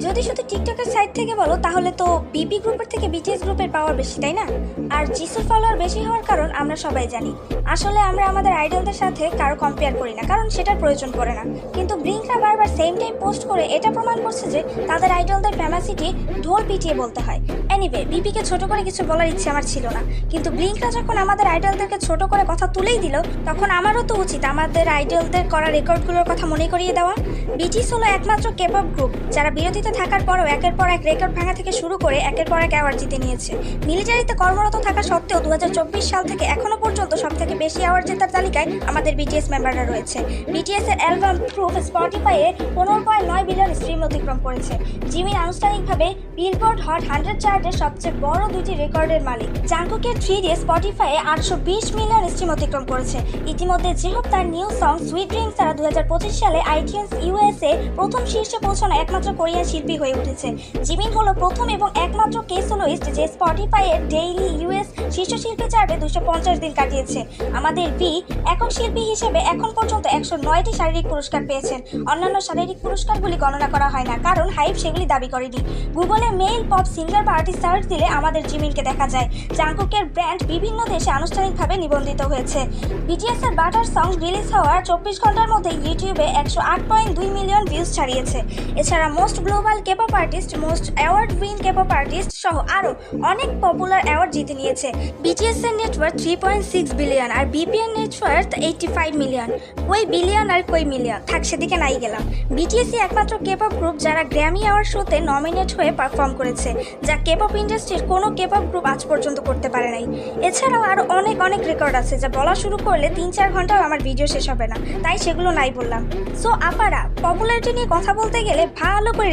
যদি শুধু টিকটকের সাইড থেকে বলো তাহলে তো বিপি গ্রুপের থেকে বিটিএস গ্রুপের পাওয়ার বেশি, তাই না? আর জিসুর ফলোয়ার বেশি হওয়ার কারণ আমরা সবাই জানি। আসলে আমরা আমাদের আইডলদের সাথে কারো কম্পেয়ার করি না, কারণ সেটার প্রয়োজন পড়ে না। কিন্তু ব্লিঙ্করা বারবার সেম টাইম পোস্ট করে এটা প্রমাণ করছে যে তাদের আইডলদের ফেমাসিটি ঢোল পিটিয়ে বলতে হয়। এনিওয়ে, বিপিকে ছোট করে কিছু বলার ইচ্ছে আমার ছিল না, কিন্তু ব্লিঙ্করা যখন আমাদের আইডলদেরকে ছোট করে কথা তুলেই দিল, তখন আমারও তো উচিত আমাদের আইডলদের করা রেকর্ডগুলোর কথা মনে করিয়ে দেওয়া। বিটিএস হলো একমাত্র কেপপ গ্রুপ যারা বিরতিতে থাকার পরেও একের পর এক রেকর্ড ভাঙা থেকে শুরু করে একের পর এক অ্যাওয়ার্ড জিতে নিয়েছে। মিলিটারিতে কর্মরত থাকা সত্ত্বেও 2024 সাল থেকে এখনো পর্যন্ত সবথেকে বেশি অ্যাওয়ার্ড জেতার তালিকায় আমাদের বিটিএস মেম্বাররা রয়েছে। বিটিএস এর অ্যালবাম প্রুফ স্পটিফাইয়ে 15.9 বিলিয়ন স্ট্রিম অতিক্রম করেছে। জিমিন আনুষ্ঠানিকভাবে বিলবোর্ড হট 100 চার্টের সবচেয়ে বড় দুইটি রেকর্ডের মালিক। জাঙ্কুকের 3D স্পটিফাইয়ে 820 মিলিয়ন স্ট্রিম অতিক্রম করেছে। ইতিমধ্যে জেহব তার নিউ সং সুইট ড্রিমস তারা 2025 সালে আইটিউনস ইউএসএ প্রথম শীর্ষে পৌঁছানো একমাত্র কোরিয়ান শিল্পী হয়ে উঠেছে। জিমিন হলো প্রথম এবং একমাত্র কে সোলোইস্ট যে স্পটিফাইয়ের ডেইলি ইউএস শীর্ষ শিল্পী চার্টে 250 দিন কাটিয়েছে। আমাদের ভি একক শিল্পী হিসেবে এখন পর্যন্ত 109টি শারীরিক পুরস্কার পেয়েছেন। অন্যান্য শারীরিক পুরস্কারগুলি গণনা করা হয় না, কারণ হাইপ সেগুলি দাবি করেনি। গুগলে মেইল পপ সিঙ্গার বা আর্টিস্ট সার্চ দিলে আমাদের জিমিনকে দেখা যায়। জাঙ্কুকের ব্র্যান্ড বিভিন্ন দেশে আনুষ্ঠানিকভাবে নিবন্ধিত হয়েছে। বিটিএস এর বাটার সং রিলিজ হওয়ার 24 ঘন্টার মধ্যে ইউটিউবে 108.2 মিলিয়ন ভিউজ ছাড়িয়েছে। এছাড়া most global K-pop artist, most award win K-pop artist সহ আরও অনেক পপুলার অ্যাওয়ার্ড জিতে নিয়েছে। বিটিএস এর নেটওয়ার্থ 3.6 বিলিয়ন আর বিপিএন নেটওয়ার্থ 85 মিলিয়ন। ওই বিলিয়ন আর কই মিলিয়ন থাক, সেদিকে নাই গেলাম। বিটিএসই একমাত্র কেপপ গ্রুপ যারা গ্র্যামি অ্যাওয়ার্ড শোতে নমিনেট হয়ে পারফর্ম করেছে, যা কেপপ ইন্ডাস্ট্রির কোনো কেপপ গ্রুপ আজ পর্যন্ত করতে পারে নাই। এছাড়াও আরও অনেক রেকর্ড আছে যা বলা শুরু করলে 3-4 ঘন্টাও আমার ভিডিও শেষ হবে না, তাই সেগুলো নাই বললাম। সো আপারা পপুলারিটি নিয়ে কথা বলতে গেলে ভালো করে